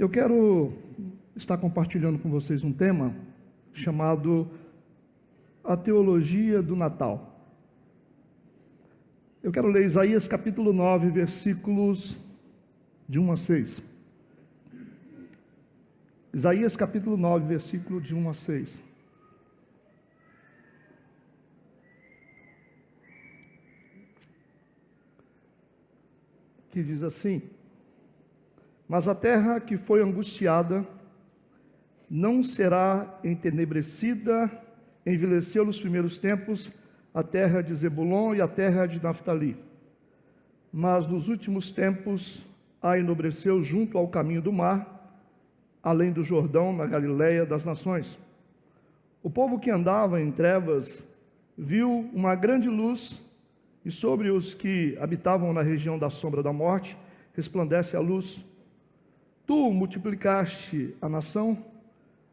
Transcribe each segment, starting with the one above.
Eu quero estar compartilhando com vocês um tema chamado a teologia do Natal. Eu quero ler Isaías capítulo 9, versículos de 1 a 6. Isaías capítulo 9, versículo de 1 a 6. Que diz assim: mas a terra que foi angustiada não será entenebrecida, envelheceu nos primeiros tempos a terra de Zebulon e a terra de Naftali. Mas nos últimos tempos a enobreceu junto ao caminho do mar, além do Jordão, na Galileia das nações. O povo que andava em trevas viu uma grande luz, e sobre os que habitavam na região da sombra da morte resplandece a luz. Tu multiplicaste a nação,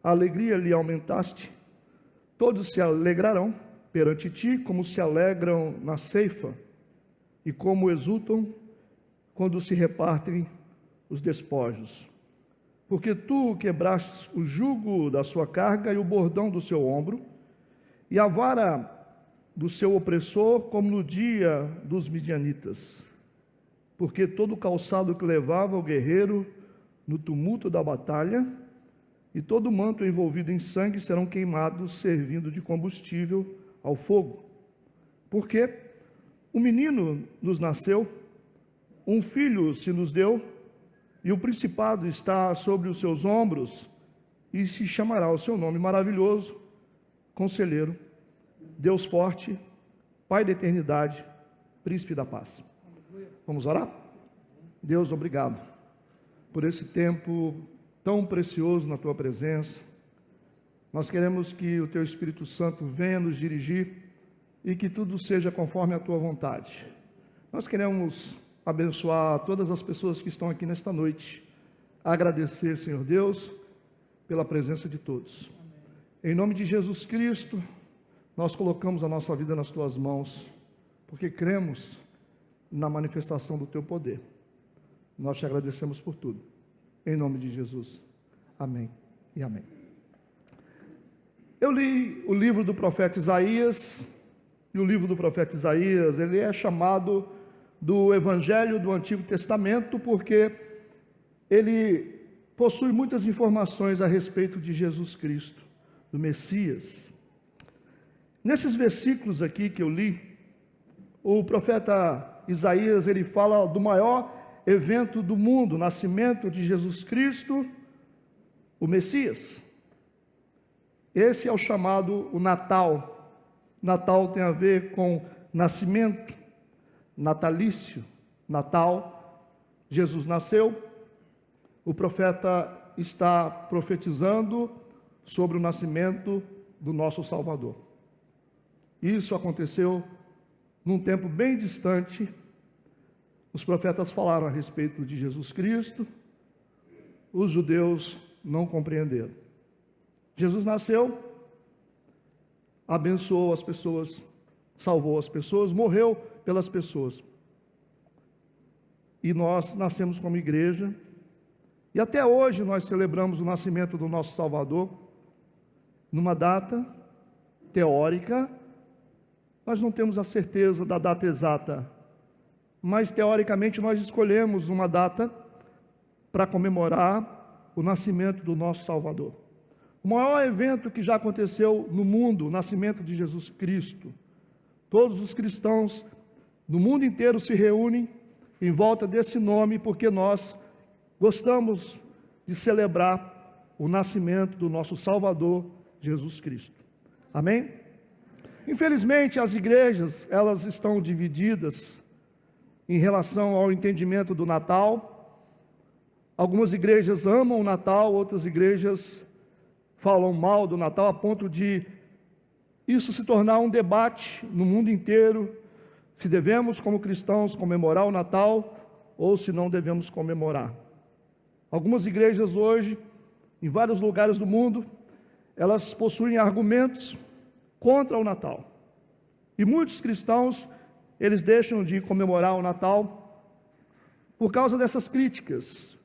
a alegria lhe aumentaste. Todos se alegrarão perante ti, como se alegram na ceifa, e como exultam quando se repartem os despojos. Porque tu quebraste o jugo da sua carga e o bordão do seu ombro, e a vara do seu opressor, como no dia dos midianitas. Porque todo o calçado que levava o guerreiro no tumulto da batalha, e todo o manto envolvido em sangue serão queimados, servindo de combustível ao fogo. Porque um menino nos nasceu, um filho se nos deu, e o principado está sobre os seus ombros, e se chamará o seu nome maravilhoso, Conselheiro, Deus forte, Pai da eternidade, Príncipe da paz. Vamos orar? Deus, obrigado por esse tempo tão precioso na tua presença. Nós queremos que o teu Espírito Santo venha nos dirigir e que tudo seja conforme a tua vontade. Nós queremos abençoar todas as pessoas que estão aqui nesta noite, agradecer, Senhor Deus, pela presença de todos. Em nome de Jesus Cristo, nós colocamos a nossa vida nas tuas mãos, porque cremos na manifestação do teu poder. Nós te agradecemos por tudo. Em nome de Jesus. Amém e amém. Eu li o livro do profeta Isaías, e o livro do profeta Isaías, ele é chamado do Evangelho do Antigo Testamento, porque ele possui muitas informações a respeito de Jesus Cristo, do Messias. Nesses versículos aqui que eu li, o profeta Isaías, ele fala do maior evento do mundo, o nascimento de Jesus Cristo, o Messias. Esse é o chamado o Natal. Natal tem a ver com nascimento, natalício, Natal. Jesus nasceu, o profeta está profetizando sobre o nascimento do nosso Salvador. Isso aconteceu num tempo bem distante. Os profetas falaram a respeito de Jesus Cristo, os judeus não compreenderam. Jesus nasceu, abençoou as pessoas, salvou as pessoas, morreu pelas pessoas. E nós nascemos como igreja, e até hoje nós celebramos o nascimento do nosso Salvador, numa data teórica. Nós não temos a certeza da data exata, mas teoricamente nós escolhemos uma data para comemorar o nascimento do nosso Salvador. O maior evento que já aconteceu no mundo, o nascimento de Jesus Cristo. Todos os cristãos no mundo inteiro se reúnem em volta desse nome, porque nós gostamos de celebrar o nascimento do nosso Salvador, Jesus Cristo. Amém? Infelizmente, as igrejas, elas estão divididas em relação ao entendimento do Natal. Algumas igrejas amam o Natal, outras igrejas falam mal do Natal, a ponto de isso se tornar um debate no mundo inteiro, se devemos, como cristãos, comemorar o Natal ou se não devemos comemorar. Algumas igrejas hoje, em vários lugares do mundo, elas possuem argumentos contra o Natal. E muitos cristãos, eles deixam de comemorar o Natal por causa dessas críticas.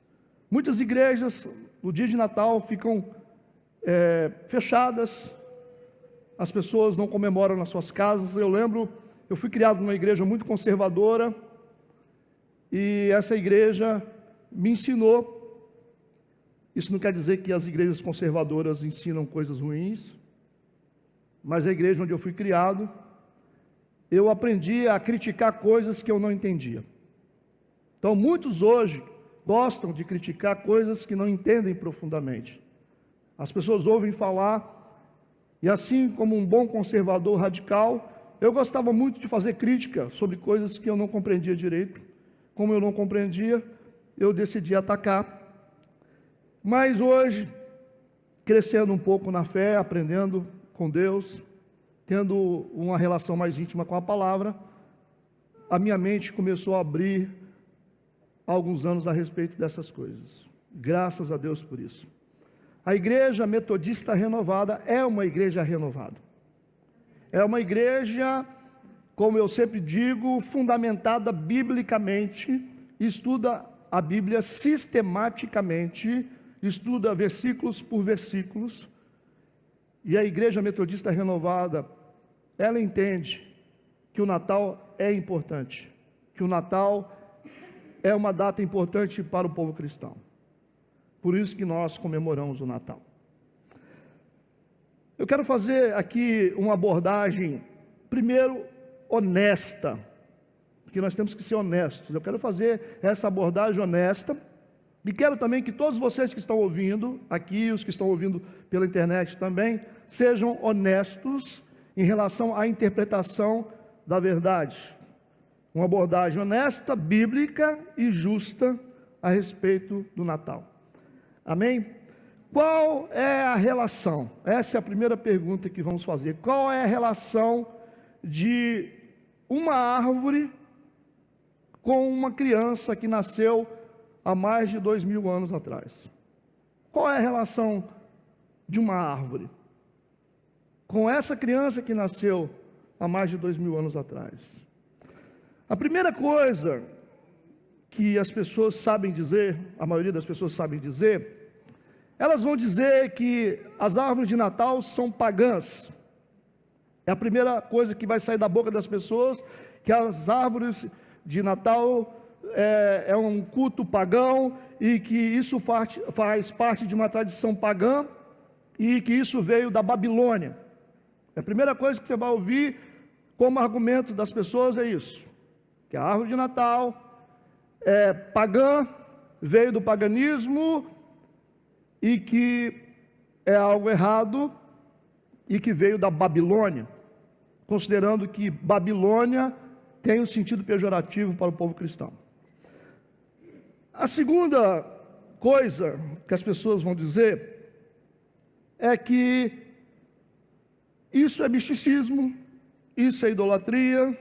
Muitas igrejas, no dia de Natal, ficam fechadas, as pessoas não comemoram nas suas casas. Eu lembro, eu fui criado numa igreja muito conservadora, e essa igreja me ensinou. Isso não quer dizer que as igrejas conservadoras ensinam coisas ruins, mas a igreja onde eu fui criado, eu aprendi a criticar coisas que eu não entendia. Então, muitos hoje gostam de criticar coisas que não entendem profundamente. As pessoas ouvem falar, e assim como um bom conservador radical, eu gostava muito de fazer crítica sobre coisas que eu não compreendia direito. Como eu não compreendia, eu decidi atacar. Mas hoje, crescendo um pouco na fé, aprendendo com Deus, tendo uma relação mais íntima com a palavra, a minha mente começou a abrir há alguns anos a respeito dessas coisas. Graças a Deus por isso. A Igreja Metodista Renovada é uma igreja renovada. É uma igreja, como eu sempre digo, fundamentada biblicamente, estuda a Bíblia sistematicamente, estuda versículos por versículos, e a Igreja Metodista Renovada, ela entende que o Natal é importante, que o Natal é uma data importante para o povo cristão. Por isso que nós comemoramos o Natal. Eu quero fazer aqui uma abordagem, primeiro, honesta, porque nós temos que ser honestos. Eu quero fazer essa abordagem honesta, e quero também que todos vocês que estão ouvindo aqui, os que estão ouvindo pela internet também, sejam honestos em relação à interpretação da verdade. Uma abordagem honesta, bíblica e justa a respeito do Natal. Amém? Qual é a relação? Essa é a primeira pergunta que vamos fazer. Qual é a relação de uma árvore com uma criança que nasceu há mais de 2000 anos atrás? Qual é a relação de uma árvore com essa criança que nasceu há mais de 2000 anos atrás? A primeira coisa que as pessoas sabem dizer, a maioria das pessoas sabem dizer, elas vão dizer que as árvores de Natal são pagãs. É a primeira coisa que vai sair da boca das pessoas, que as árvores de Natal é um culto pagão, e que isso faz parte de uma tradição pagã, e que isso veio da Babilônia. A primeira coisa que você vai ouvir como argumento das pessoas é isso, que a árvore de Natal é pagã, veio do paganismo, e que é algo errado, e que veio da Babilônia, considerando que Babilônia tem um sentido pejorativo para o povo cristão. A segunda coisa que as pessoas vão dizer é que isso é misticismo, isso é idolatria.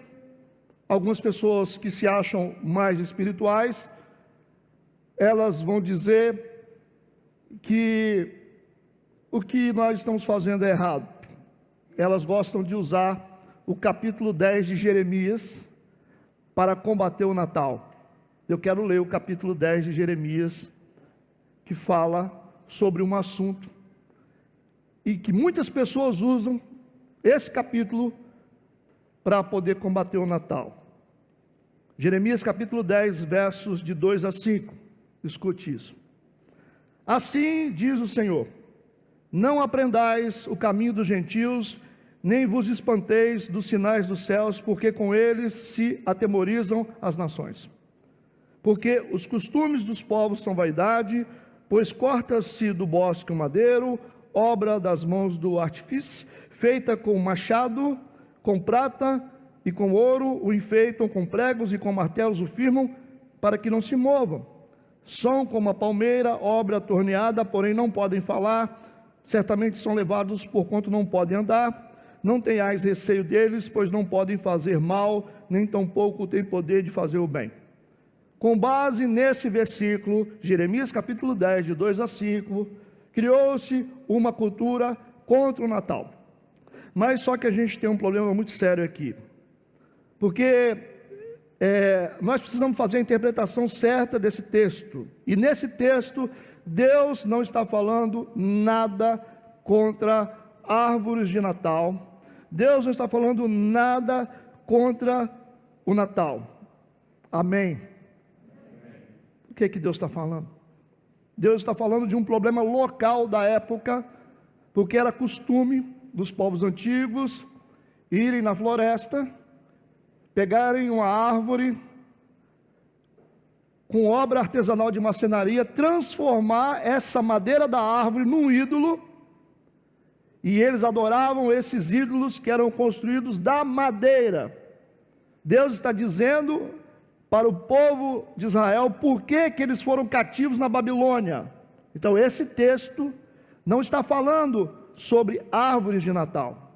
Algumas pessoas que se acham mais espirituais, elas vão dizer que o que nós estamos fazendo é errado. Elas gostam de usar o capítulo 10 de Jeremias para combater o Natal. Eu quero ler o capítulo 10 de Jeremias, que fala sobre um assunto, e que muitas pessoas usam esse capítulo para poder combater o Natal. Jeremias capítulo 10, versos de 2 a 5. Escute isso. Assim diz o Senhor: não aprendais o caminho dos gentios, nem vos espanteis dos sinais dos céus, porque com eles se atemorizam as nações. Porque os costumes dos povos são vaidade, pois corta-se do bosque o madeiro, obra das mãos do artífice, feita com machado, com prata e com ouro, o enfeitam com pregos e com martelos o firmam, para que não se movam. São como a palmeira, obra torneada, porém não podem falar, certamente são levados por quanto não podem andar. Não tenhais receio deles, pois não podem fazer mal, nem tampouco têm poder de fazer o bem. Com base nesse versículo, Jeremias capítulo 10, de 2 a 5, criou-se uma cultura contra o Natal. Mas só que a gente tem um problema muito sério aqui, porque nós precisamos fazer a interpretação certa desse texto. E nesse texto, Deus não está falando nada contra árvores de Natal. Deus não está falando nada contra o Natal. Amém? O que Deus está falando? Deus está falando de um problema local da época, porque era costume dos povos antigos irem na floresta, pegarem uma árvore com obra artesanal de marcenaria, transformar essa madeira da árvore num ídolo, e eles adoravam esses ídolos que eram construídos da madeira. Deus está dizendo para o povo de Israel por que eles foram cativos na Babilônia. Então esse texto não está falando sobre árvores de Natal.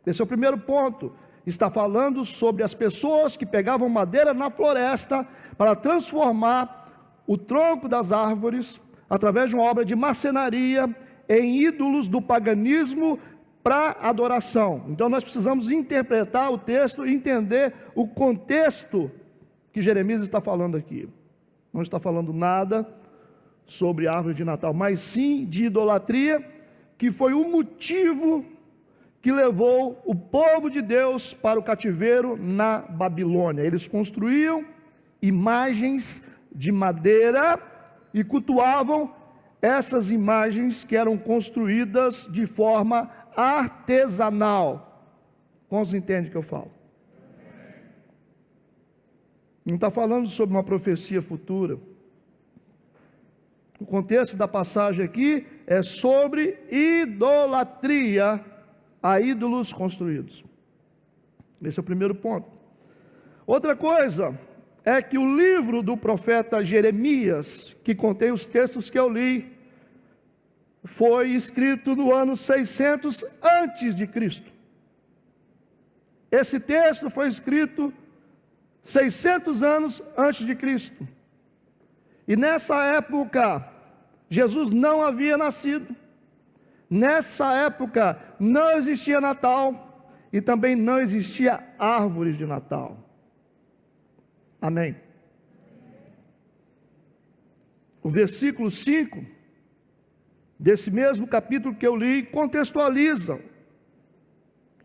Esse é o primeiro ponto. Está falando sobre as pessoas que pegavam madeira na floresta para transformar o tronco das árvores, através de uma obra de marcenaria, em ídolos do paganismo para adoração. Então nós precisamos interpretar o texto e entender o contexto que Jeremias está falando aqui. Não está falando nada sobre árvore de Natal, mas sim de idolatria, que foi o motivo que levou o povo de Deus para o cativeiro na Babilônia. Eles construíam imagens de madeira e cultuavam essas imagens que eram construídas de forma artesanal. Quantos entendem o que eu falo? Não está falando sobre uma profecia futura. O contexto da passagem aqui é sobre idolatria a ídolos construídos. Esse é o primeiro ponto. Outra coisa é que o livro do profeta Jeremias, que contém os textos que eu li, foi escrito no ano 600 antes de Cristo. Esse texto foi escrito 600 anos antes de Cristo. E nessa época, Jesus não havia nascido. Nessa época, não existia Natal e também não existia árvores de Natal. Amém? O versículo 5 desse mesmo capítulo que eu li contextualiza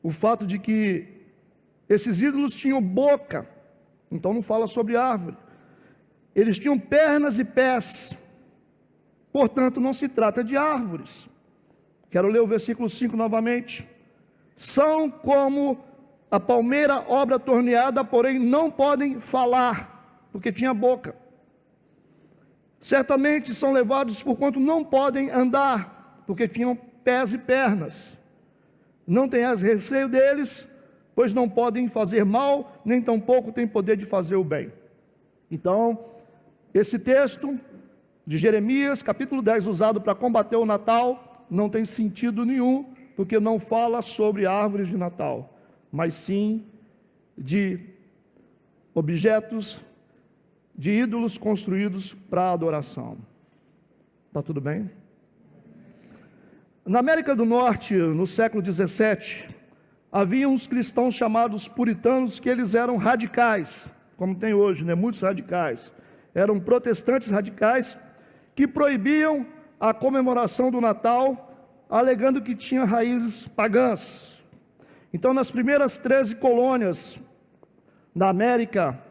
o fato de que esses ídolos tinham boca. Então não fala sobre árvore. Eles tinham pernas e pés. Portanto, não se trata de árvores. Quero ler o versículo 5 novamente. São como a palmeira, obra torneada, porém não podem falar, porque tinha boca. Certamente são levados por quanto não podem andar, porque tinham pés e pernas. Não tenhas receio deles, pois não podem fazer mal, nem tampouco têm poder de fazer o bem. Então, esse texto de Jeremias, capítulo 10, usado para combater o Natal, não tem sentido nenhum, porque não fala sobre árvores de Natal, mas sim de objetos, de ídolos construídos para adoração. Está tudo bem? Na América do Norte, no século 17, havia uns cristãos chamados puritanos, que eles eram radicais, como tem hoje, né? Muitos radicais. Eram protestantes radicais, que proibiam a comemoração do Natal, alegando que tinha raízes pagãs. Então, nas primeiras 13 colônias da América,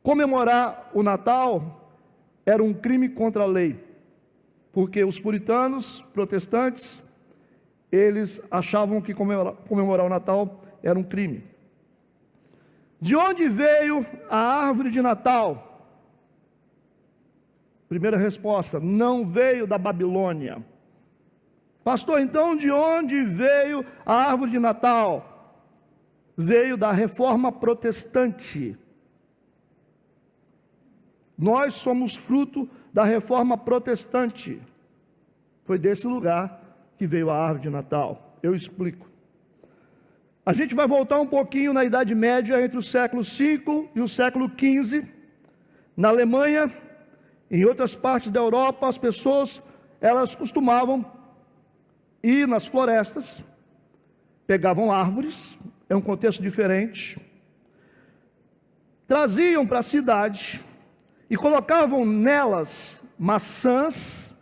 comemorar o Natal era um crime contra a lei, porque os puritanos, protestantes, eles achavam que comemorar o Natal era um crime. De onde veio a árvore de Natal? Primeira resposta: não veio da Babilônia. Pastor, então de onde veio a árvore de Natal? Veio da reforma protestante. Nós somos fruto da reforma protestante. Foi desse lugar que veio a árvore de Natal. Eu explico. A gente vai voltar um pouquinho na Idade Média, entre o século V e o século XV. Na Alemanha, em outras partes da Europa, as pessoas, elas costumavam ir nas florestas, pegavam árvores, é um contexto diferente, traziam para a cidade e colocavam nelas maçãs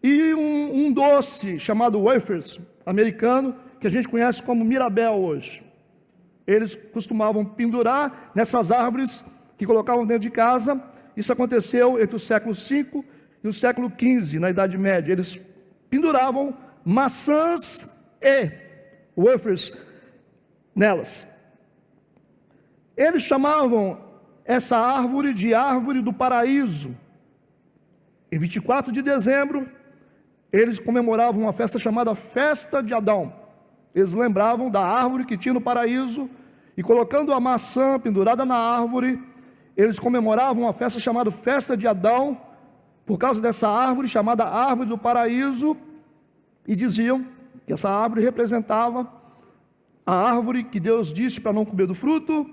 e um doce chamado wafers americano, que a gente conhece como Mirabel hoje. Eles costumavam pendurar nessas árvores que colocavam dentro de casa. Isso aconteceu entre o século V e o século XV, na Idade Média. Eles penduravam maçãs e wafers nelas. Eles chamavam essa árvore de árvore do paraíso. Em 24 de dezembro, eles comemoravam uma festa chamada Festa de Adão. Eles lembravam da árvore que tinha no paraíso, e colocando a maçã pendurada na árvore, eles comemoravam uma festa chamada Festa de Adão, por causa dessa árvore chamada Árvore do Paraíso, e diziam que essa árvore representava a árvore que Deus disse para não comer do fruto,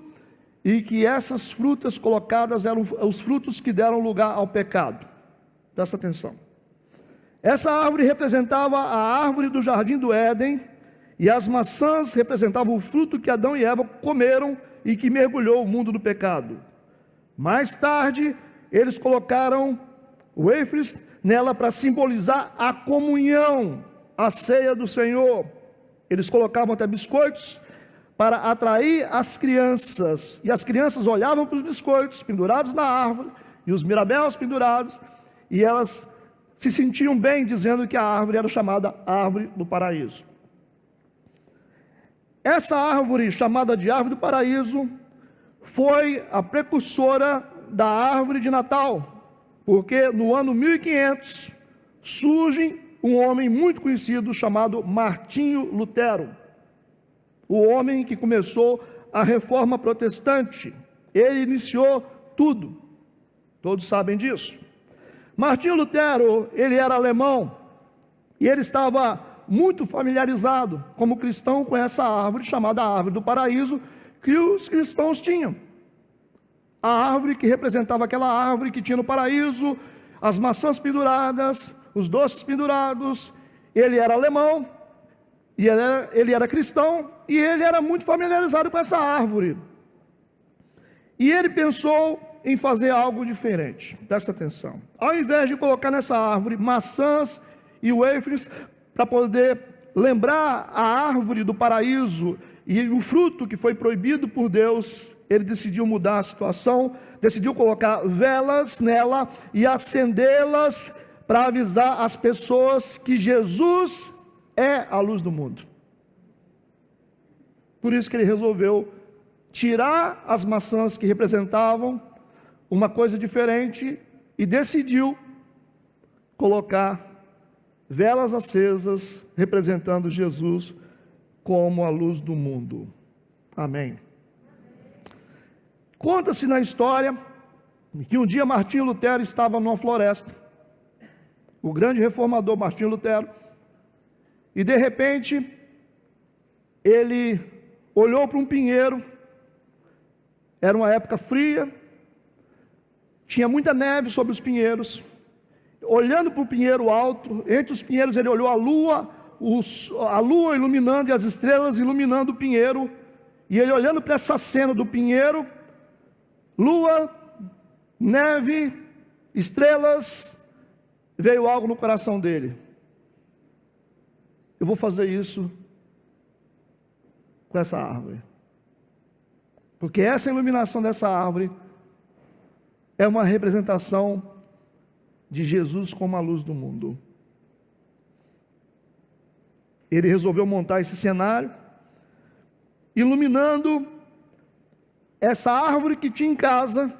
e que essas frutas colocadas eram os frutos que deram lugar ao pecado. Presta atenção. Essa árvore representava a árvore do jardim do Éden, e as maçãs representavam o fruto que Adão e Eva comeram e que mergulhou o mundo no pecado. Mais tarde, eles colocaram wafers nela para simbolizar a comunhão, a ceia do Senhor. Eles colocavam até biscoitos para atrair as crianças, e as crianças olhavam para os biscoitos pendurados na árvore, e os mirabéus pendurados, e elas se sentiam bem, dizendo que a árvore era chamada Árvore do Paraíso. Essa árvore, chamada de Árvore do Paraíso, foi a precursora da árvore de Natal, porque no ano 1500 surge um homem muito conhecido chamado Martinho Lutero, o homem que começou a reforma protestante. Ele iniciou tudo, todos sabem disso. Martinho Lutero, ele era alemão, e ele estava muito familiarizado como cristão com essa árvore chamada Árvore do Paraíso, que os cristãos tinham. A árvore que representava aquela árvore que tinha no paraíso, as maçãs penduradas, os doces pendurados. Ele era alemão, e ele era cristão, e ele era muito familiarizado com essa árvore. E ele pensou em fazer algo diferente. Presta atenção. Ao invés de colocar nessa árvore maçãs e wafers, para poder lembrar a árvore do paraíso e o fruto que foi proibido por Deus, ele decidiu mudar a situação, decidiu colocar velas nela e acendê-las para avisar as pessoas que Jesus é a luz do mundo. Por isso que ele resolveu tirar as maçãs que representavam uma coisa diferente e decidiu colocar velas acesas representando Jesus como a luz do mundo. Amém. Conta-se na história que um dia Martinho Lutero estava numa floresta, o grande reformador Martinho Lutero, e de repente ele olhou para um pinheiro. Era uma época fria, tinha muita neve sobre os pinheiros. Olhando para o pinheiro alto, entre os pinheiros ele olhou a lua iluminando e as estrelas iluminando o pinheiro, e ele olhando para essa cena do pinheiro, lua, neve, estrelas, veio algo no coração dele: eu vou fazer isso com essa árvore, porque essa iluminação dessa árvore é uma representação de Jesus como a luz do mundo. Ele resolveu montar esse cenário, iluminando essa árvore que tinha em casa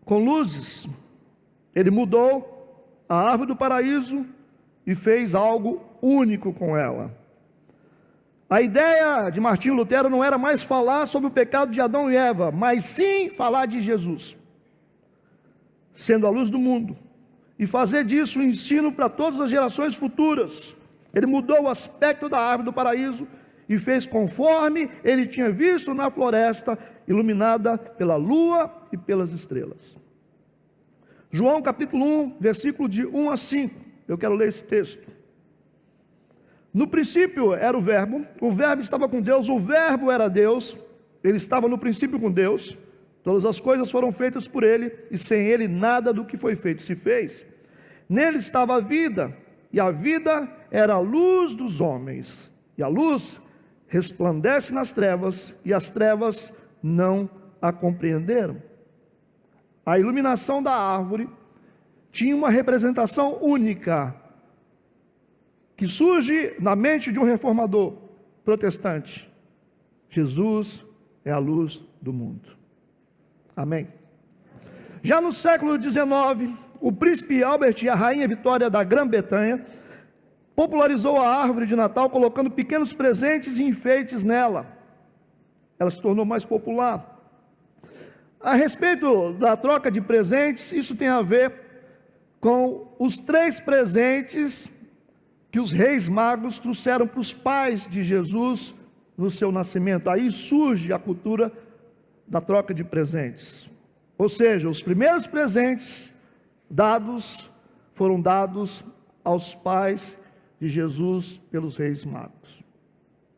com luzes. Ele mudou a árvore do paraíso e fez algo único com ela. A ideia de Martinho Lutero não era mais falar sobre o pecado de Adão e Eva, mas sim falar de Jesus sendo a luz do mundo, e fazer disso um ensino para todas as gerações futuras. Ele mudou o aspecto da árvore do paraíso e fez conforme ele tinha visto na floresta, iluminada pela lua e pelas estrelas. João capítulo 1, versículo de 1 a 5, eu quero ler esse texto. No princípio era o verbo estava com Deus, o verbo era Deus, Ele estava no princípio com Deus, todas as coisas foram feitas por ele, e sem ele nada do que foi feito se fez. Nele estava a vida, e a vida era a luz dos homens. E a luz resplandece nas trevas, e as trevas não a compreenderam. A iluminação da árvore tinha uma representação única, que surge na mente de um reformador protestante. Jesus é a luz do mundo. Amém. Já no século XIX, o príncipe Albert e a rainha Vitória da Grã-Bretanha popularizou a árvore de Natal, colocando pequenos presentes e enfeites nela. Ela se tornou mais popular. A respeito da troca de presentes, isso tem a ver com os 3 presentes que os reis magos trouxeram para os pais de Jesus no seu nascimento. Aí surge a cultura da troca de presentes. Ou seja, os primeiros presentes foram dados aos pais de Jesus pelos reis magos.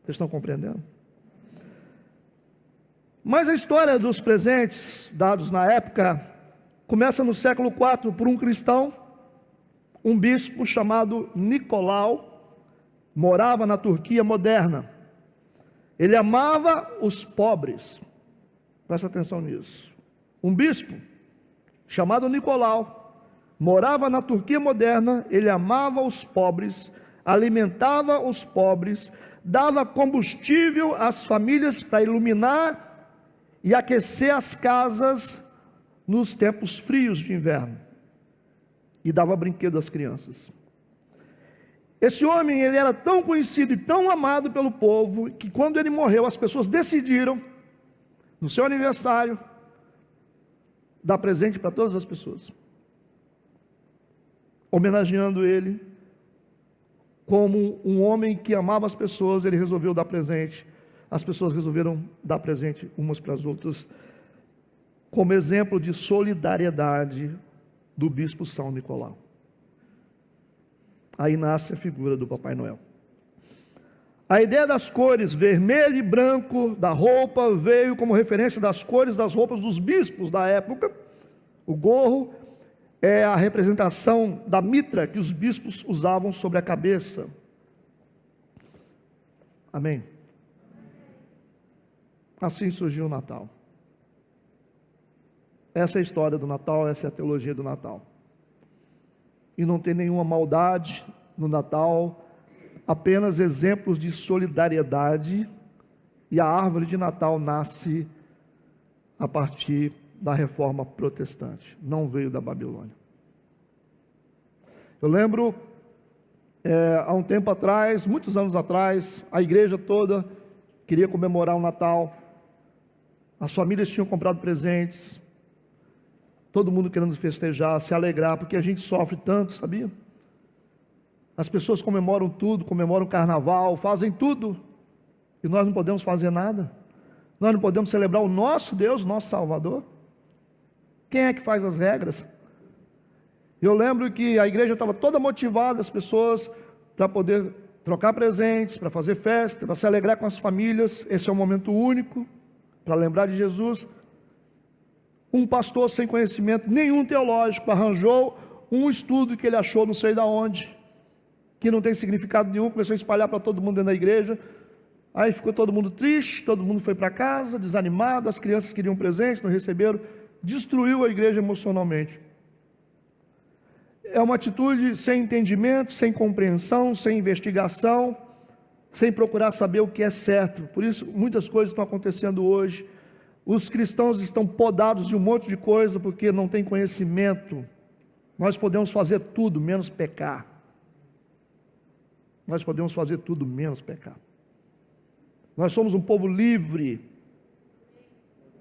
Vocês estão compreendendo? Mas a história dos presentes dados na época começa no século IV por um cristão, um bispo chamado Nicolau, morava na Turquia moderna. Ele amava os pobres. Presta atenção nisso. Um bispo chamado Nicolau morava na Turquia moderna. Ele amava os pobres, alimentava os pobres, dava combustível às famílias para iluminar e aquecer as casas nos tempos frios de inverno, e dava brinquedo às crianças. Esse homem, ele era tão conhecido e tão amado pelo povo, que quando ele morreu, as pessoas decidiram, no seu aniversário, dar presente para todas as pessoas, homenageando ele. Como um homem que amava as pessoas, ele resolveu dar presente. As pessoas resolveram dar presente umas para as outras, como exemplo de solidariedade do bispo São Nicolau. Aí nasce a figura do Papai Noel. A ideia das cores vermelho e branco da roupa veio como referência das cores das roupas dos bispos da época. O gorro é a representação da mitra que os bispos usavam sobre a cabeça. Amém. Assim surgiu o Natal. Essa é a história do Natal, essa é a teologia do Natal. E não tem nenhuma maldade no Natal, apenas exemplos de solidariedade. E a árvore de Natal nasce a partir da reforma protestante, não veio da Babilônia. Eu lembro, há um tempo atrás, muitos anos atrás, a igreja toda queria comemorar o Natal. As famílias tinham comprado presentes, todo mundo querendo festejar, se alegrar, porque a gente sofre tanto, sabia? As pessoas comemoram tudo, comemoram o carnaval, fazem tudo, e nós não podemos fazer nada. Nós não podemos celebrar o nosso Deus, nosso Salvador. Quem é que faz as regras? Eu lembro que a igreja estava toda motivada, as pessoas, para poder trocar presentes, para fazer festa, para se alegrar com as famílias. Esse é um momento único para lembrar de Jesus. Um pastor sem conhecimento nenhum teológico arranjou um estudo que ele achou não sei de onde, que não tem significado nenhum, começou a espalhar para todo mundo dentro da igreja. Aí ficou todo mundo triste, todo mundo foi para casa, desanimado, as crianças queriam presente, não receberam, destruiu a igreja emocionalmente. É uma atitude sem entendimento, sem compreensão, sem investigação, sem procurar saber o que é certo. Por isso, muitas coisas estão acontecendo hoje. Os cristãos estão podados de um monte de coisa, porque não têm conhecimento. Nós podemos fazer tudo, menos pecar. Nós podemos fazer tudo, menos pecar. Nós somos um povo livre.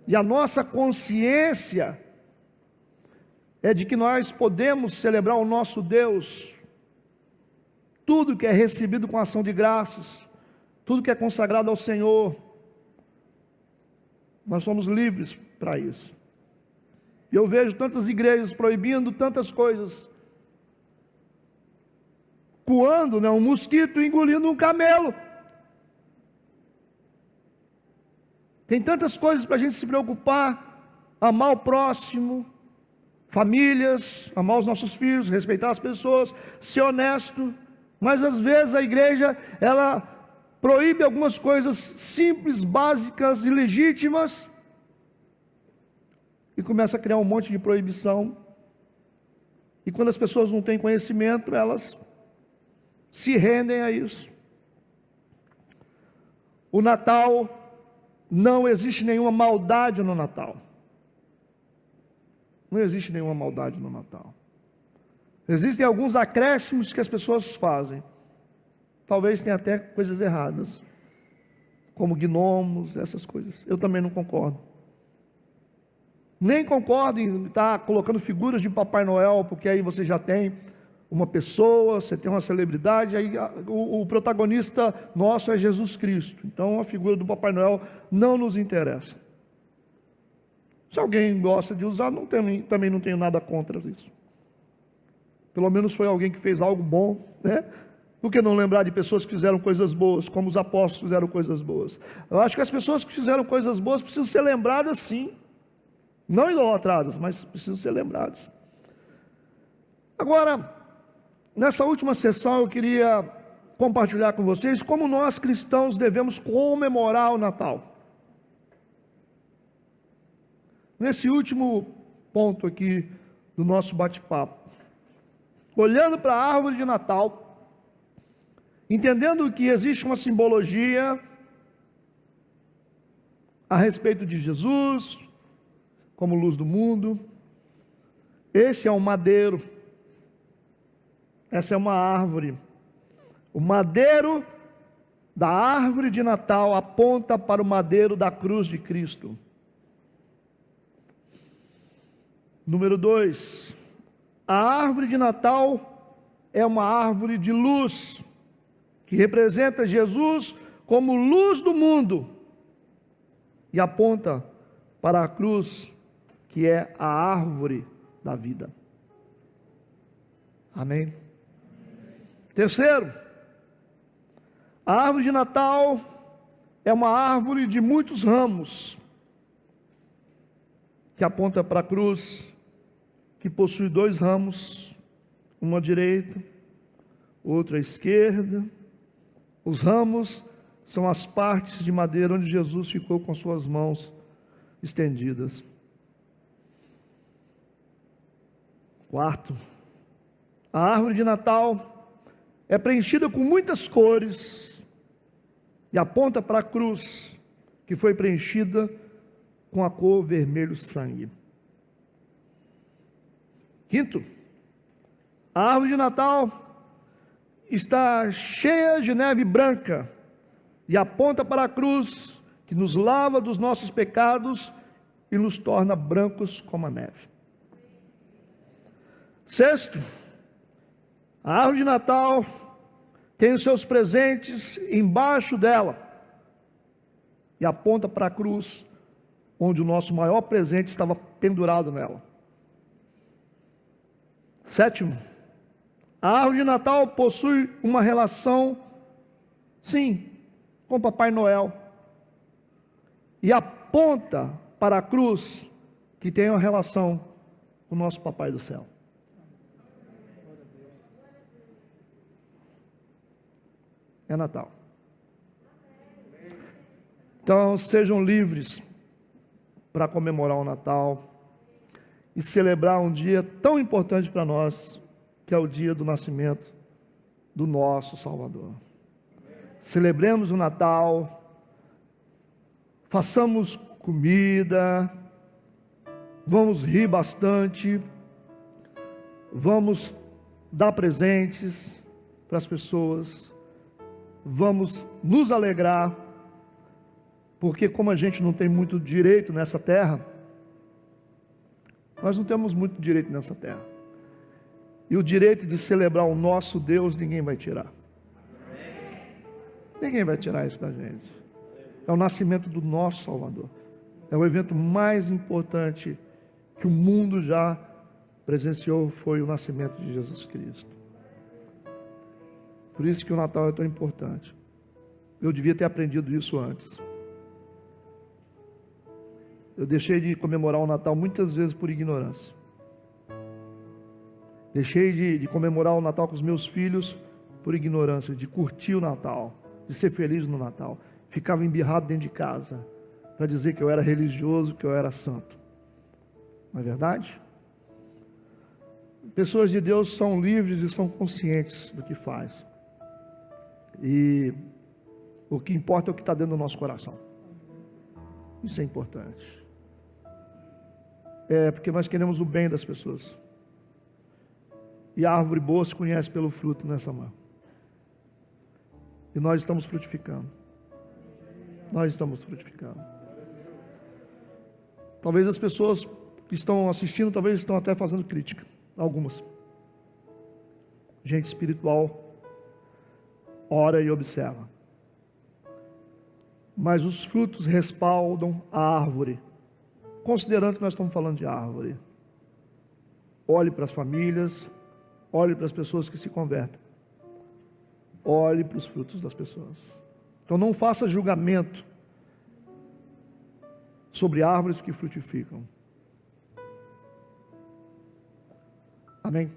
E a nossa consciência é de que nós podemos celebrar o nosso Deus. Tudo que é recebido com ação de graças, tudo que é consagrado ao Senhor, nós somos livres para isso. E eu vejo tantas igrejas proibindo tantas coisas, coando, um mosquito engolindo um camelo. Tem tantas coisas para a gente se preocupar: amar o próximo, famílias, amar os nossos filhos, respeitar as pessoas, ser honesto. Mas às vezes a igreja, ela proíbe algumas coisas simples, básicas e legítimas, e começa a criar um monte de proibição. E quando as pessoas não têm conhecimento, elas se rendem a isso. O Natal, não existe nenhuma maldade no Natal. Não existe nenhuma maldade no Natal. Existem alguns acréscimos que as pessoas fazem. Talvez tenha até coisas erradas, como gnomos, essas coisas. Eu também não concordo. Nem concordo em estar colocando figuras de Papai Noel, porque aí você já tem uma pessoa, você tem uma celebridade, aí o protagonista nosso é Jesus Cristo. Então a figura do Papai Noel não nos interessa. Se alguém gosta de usar, também não tenho nada contra isso. Pelo menos foi alguém que fez algo bom, né? Por que não lembrar de pessoas que fizeram coisas boas, como os apóstolos fizeram coisas boas? Eu acho que as pessoas que fizeram coisas boas precisam ser lembradas, sim. Não idolatradas, mas precisam ser lembradas. Agora, nessa última sessão eu queria compartilhar com vocês como nós cristãos devemos comemorar o Natal. Nesse último ponto aqui do nosso bate-papo, olhando para a árvore de Natal, entendendo que existe uma simbologia a respeito de Jesus como luz do mundo. Esse é um madeiro, essa é uma árvore. O madeiro da árvore de Natal aponta para o madeiro da cruz de Cristo. Número 2, a árvore de Natal é uma árvore de luz, que representa Jesus como luz do mundo, e aponta para a cruz, que é a árvore da vida. Amém? Terceiro, a árvore de Natal é uma árvore de muitos ramos, que aponta para a cruz, que possui 2 ramos, um à direita, outro à esquerda. Os ramos são as partes de madeira onde Jesus ficou com suas mãos estendidas. Quarto, a árvore de Natal é preenchida com muitas cores e aponta para a cruz, que foi preenchida com a cor vermelho sangue. Quinto, a árvore de Natal está cheia de neve branca e aponta para a cruz, que nos lava dos nossos pecados e nos torna brancos como a neve. Sexto, a árvore de Natal tem os seus presentes embaixo dela e aponta para a cruz, onde o nosso maior presente estava pendurado nela. Sétimo, a árvore de Natal possui uma relação, sim, com Papai Noel, e aponta para a cruz, que tem uma relação com o nosso Papai do céu. É Natal. Então sejam livres para comemorar o Natal e celebrar um dia tão importante para nós, que é o dia do nascimento do nosso Salvador. Celebremos o Natal, façamos comida, vamos rir bastante, vamos dar presentes para as pessoas, vamos nos alegrar, porque como a gente não tem muito direito nessa terra, nós não temos muito direito nessa terra, e o direito de celebrar o nosso Deus ninguém vai tirar. Ninguém vai tirar isso da gente. É o nascimento do nosso Salvador. É o evento mais importante que o mundo já presenciou, foi o nascimento de Jesus Cristo. Por isso que o Natal é tão importante. Eu devia ter aprendido isso antes. Eu deixei de comemorar o Natal muitas vezes por ignorância. Deixei de comemorar o Natal com os meus filhos por ignorância, de curtir o Natal, de ser feliz no Natal. Ficava embirrado dentro de casa para dizer que eu era religioso, que eu era santo. Não é verdade? Pessoas de Deus são livres e são conscientes do que faz. E o que importa é o que está dentro do nosso coração. Isso é importante. É porque nós queremos o bem das pessoas. E a árvore boa se conhece pelo fruto, nessa mão. E nós estamos frutificando. Nós estamos frutificando. Talvez as pessoas que estão assistindo, talvez estão até fazendo crítica. Algumas. Gente espiritual ora e observa. Mas os frutos respaldam a árvore. Considerando que nós estamos falando de árvore. Olhe para as famílias, olhe para as pessoas que se convertem. Olhe para os frutos das pessoas. Então não faça julgamento sobre árvores que frutificam. Amém?